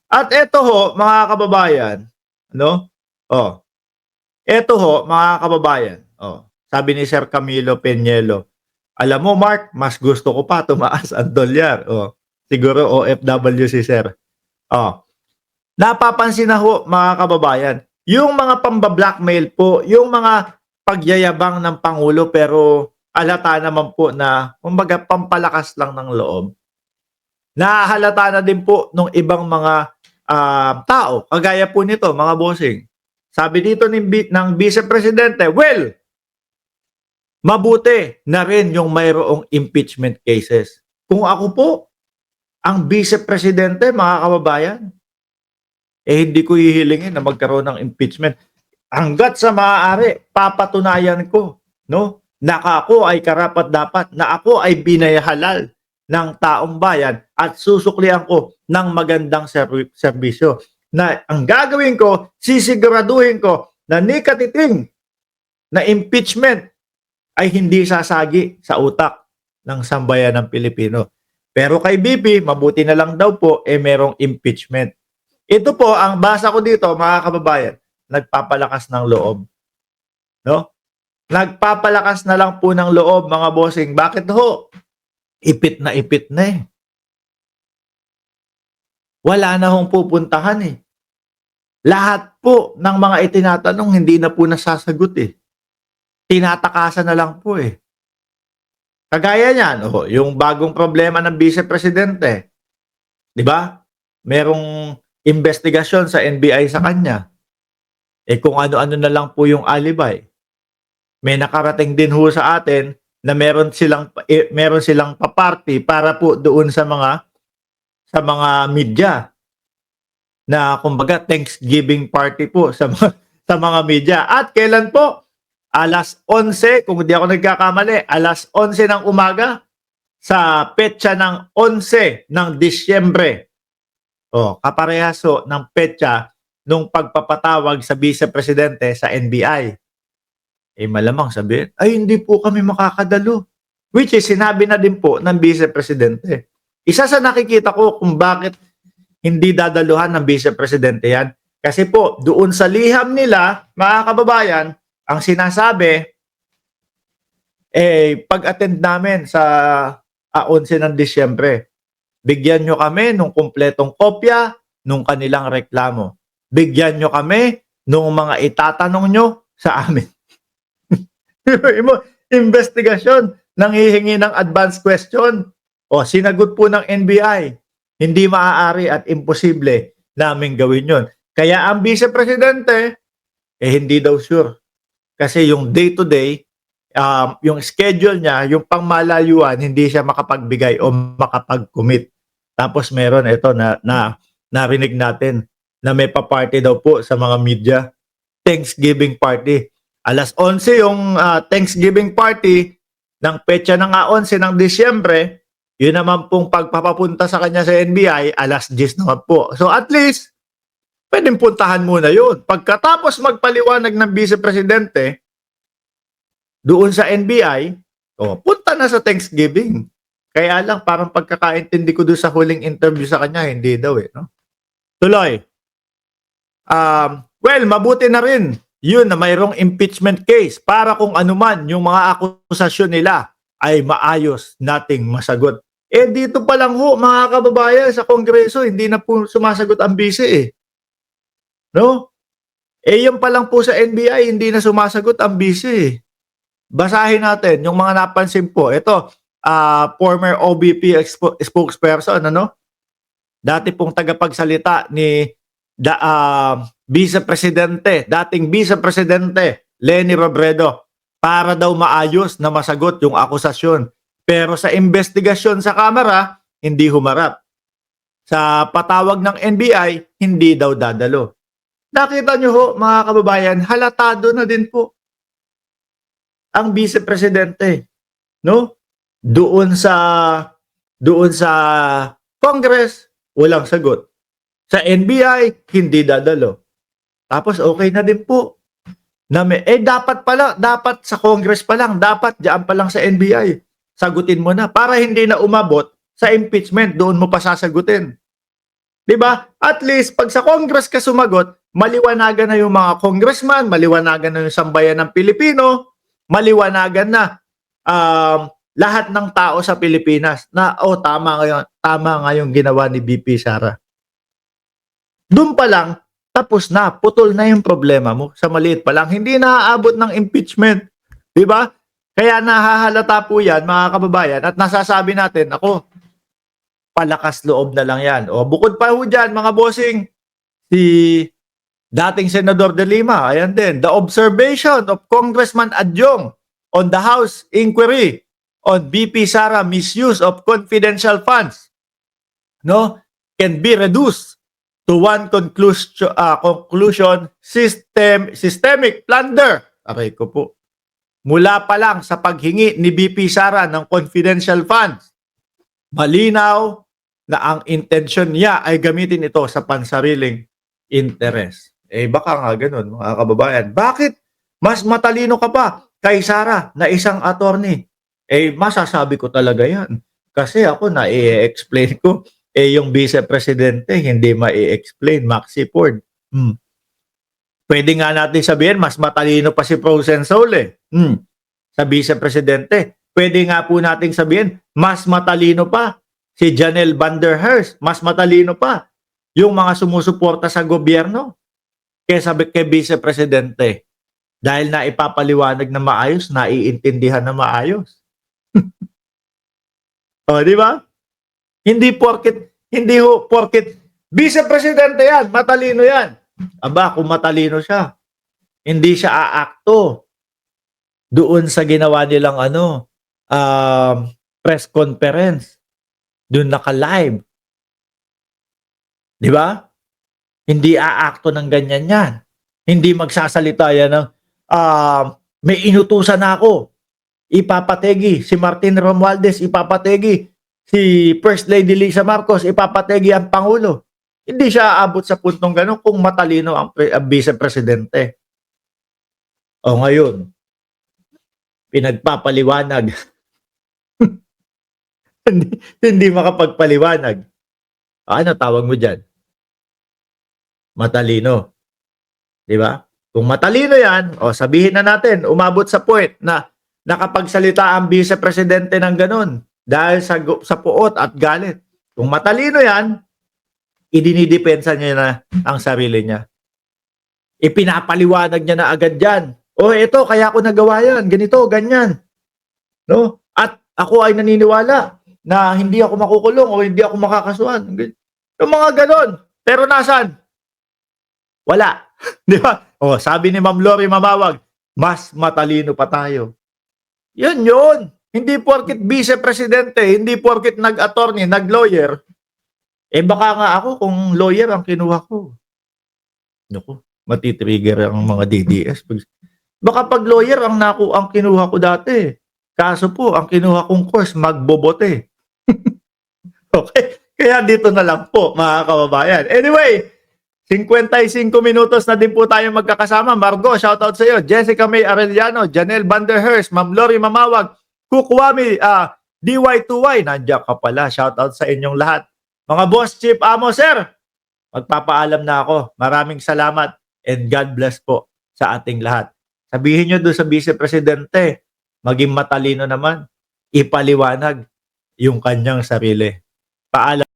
At eto ho, mga kababayan, no? Oh, eto ho, mga kababayan, sabi ni Sir Camilo Peñuelo, "Alam mo Mark, mas gusto ko pa tumaas ang dolyar." Siguro OFW si Sir. Oh, napapansin na ho, mga kababayan, yung mga pamba-blackmail po, yung mga pagyayabang ng pangulo pero halata naman po na kumbaga pampalakas lang ng loob. Nahahalata na din po nung ibang mga, tao kagaya po nito mga bossing. Sabi dito ng Vice Presidente, "Well, mabuti na rin yung mayroong impeachment cases." Kung ako po ang Vice Presidente, mga kababayan, hindi ko hihilingin na magkaroon ng impeachment. Hangga't sa maaari papatunayan ko, no, na ako ay karapat-dapat, na ako ay binahalal ng taong bayan at susuklian ko ng magandang serbisyo. Na ang gagawin ko, sisiguraduhin ko na ni katiting na impeachment ay hindi sasagi sa utak ng sambayan ng Pilipino. Pero kay BP, mabuti na lang daw po merong impeachment. Ito po ang basa ko dito, mga kababayan, nagpapalakas ng loob, no? Nagpapalakas na lang po ng loob, mga bossing. Bakit ho? Ipit na eh. Wala na hong pupuntahan eh. Lahat po ng mga itinatanong hindi na po nasasagot eh. Tinatakasan na lang po eh. Kagaya niyan, yung bagong problema ng Vice Presidente, 'di ba? Merong investigasyon sa NBI sa kanya. Kung ano-ano na lang po yung alibay. May nakarating din ho sa atin na meron silang pa-party para po doon sa mga media na kumbaga Thanksgiving party po sa mga media. At kailan po? 11:00, kung hindi ako nagkakamali, 11:00 ng umaga sa petsa ng 11 ng Disyembre. Kaparehas ho ng petsa nung pagpapatawag sa Vice Presidente sa NBI. Malamang sabihin, "Ay, hindi po kami makakadalo." Which is, sinabi na din po ng Vice Presidente. Isa sa nakikita ko kung bakit hindi dadaluhan ng Vice Presidente yan. Kasi po, doon sa liham nila, mga kababayan, ang sinasabi, pag-attend namin sa 11 ng Disyembre, bigyan nyo kami nung kumpletong kopya nung kanilang reklamo. Bigyan nyo kami nung mga itatanong nyo sa amin. Investigasyon, nanghihingi ng advance question. Sinagot po ng NBI. Hindi maaari at imposible namin gawin yon. Kaya ang Vice Presidente, hindi daw sure. Kasi yung day-to-day, yung schedule niya, yung pangmalayuan, hindi siya makapagbigay o makapag-commit. Tapos meron ito na narinig natin na may pa-party daw po sa mga media. Thanksgiving party. 11:00 yung Thanksgiving party ng petsa ng 11 ng Disyembre, yun naman pong pagpapapunta sa kanya sa NBI, 10:00 naman po. So at least, pwedeng puntahan muna yun. Pagkatapos magpaliwanag ng Vice Presidente, doon sa NBI, punta na sa Thanksgiving. Kaya lang, parang pagkakaintindi ko doon sa huling interview sa kanya, hindi daw no? Tuloy. Well, mabuti na rin yun na mayroong impeachment case para kung anuman yung mga akusasyon nila ay maayos nating masagot. Dito pa lang ho, mga kababayan, sa Kongreso, hindi na po sumasagot ang vice no? Yung pa lang po sa NBI, hindi na sumasagot ang vice Basahin natin yung mga napansin po. Ito, former OBP spokesperson, dati pong tagapagsalita ni Vice Presidente, dating Vice Presidente Leni Robredo, para daw maayos na masagot yung akusasyon. Pero sa investigasyon sa Kamara, hindi humarap. Sa patawag ng NBI, hindi daw dadalo. Nakita nyo ho, mga kababayan, halatado na din po ang Vice Presidente, no? Doon sa Congress, walang sagot. Sa NBI, hindi dadalo. Tapos okay na din po. Dapat sa Congress pa lang, dapat diyan pa lang sa NBI. Sagutin mo na para hindi na umabot sa impeachment, doon mo pa sasagutin. 'Di ba? At least pag sa Congress ka sumagot, maliwanagan na yung mga congressman, maliwanagan na yung sambayan ng Pilipino, maliwanagan na lahat ng tao sa Pilipinas na tama nga yung ginawa ni BP Sara. Doon pa lang tapos na, putol na yung problema mo sa maliit pa lang. Hindi na aabot ng impeachment, 'di ba? Kaya nahahalata po 'yan, mga kababayan, at nasasabi natin, ako, palakas loob na lang 'yan. O bukod pa ho diyan, mga bossing, si dating Senador De Lima, ayan din, the observation of Congressman Adjong on the House inquiry on BP Sara misuse of confidential funds, no, can be reduced to one conclusion, systemic plunder. Aray ko po. Mula pa lang sa paghingi ni BP Sara ng confidential funds, malinaw na ang intensyon niya ay gamitin ito sa pansariling interest. Baka nga ganun, mga kababayan. Bakit mas matalino ka pa kay Sara na isang attorney? Masasabi ko talaga yan. Kasi ako na-i-explain ko, yung Vice Presidente hindi ma-i-explain, Maxi Ford. Pwede nga natin sabihin, mas matalino pa si Frozen Soul sa Vice Presidente. Pwede nga po natin sabihin, mas matalino pa si Janelle Van der Heijst, mas matalino pa yung mga sumusuporta sa gobyerno kaysa kay Vice Presidente. Dahil na ipapaliwanag na maayos, naiintindihan na maayos. O, di ba? Hindi porket Vice Presidente yan, matalino yan. Aba, kung matalino siya, hindi siya aakto doon sa ginawa nilang press conference. Doon naka-live. Di ba? Hindi aakto ng ganyan yan. Hindi magsasalita yan ng may inutusan na ako. Ipapategi si Martin Romualdez, ipapategi si First Lady Lisa Marcos, ipapategi ang Pangulo. Hindi siya aabot sa puntong gano'n kung matalino ang Vice Presidente. O ngayon, pinagpapaliwanag. hindi makapagpaliwanag. Ano tawag mo dyan? Matalino. Di ba? Kung matalino yan, sabihin na natin, umabot sa point na nakapagsalita ang Vice Presidente ng ganun dahil sa puot at galit. Kung matalino yan, idinidepensa niya na ang sarili niya. Ipinapaliwanag niya na agad yan. Ito, kaya ako nagawa yan. Ganito, ganyan. No? At ako ay naniniwala na hindi ako makukulong o hindi ako makakasuhan. Yung mga ganon. Pero nasan? Wala. Di ba? Sabi ni Ma'am Lori Mamawag, mas matalino pa tayo. Yun. Hindi porket Vice Presidente, hindi porket nag-attorney, nag-lawyer, baka nga ako kung lawyer ang kinuha ko. Naku, matitrigger ang mga DDS. Baka pag lawyer ang kinuha ko dati. Kaso po, ang kinuha kong course, magbobote. Okay? Kaya dito na lang po, mga kababayan. Anyway, 55 minutos na din po tayo magkakasama. Margo, shoutout sa iyo. Jessica May Arellano, Janelle Van der Heijst, Ma'am Lori Mamawag, Kukwami, DY2Y, nandiyan ka pala. Shoutout sa inyong lahat. Mga boss, chief, amo, sir, magpapaalam na ako. Maraming salamat and God bless po sa ating lahat. Sabihin nyo doon sa Vice Presidente, maging matalino naman, ipaliwanag yung kanyang sarili. Paalam.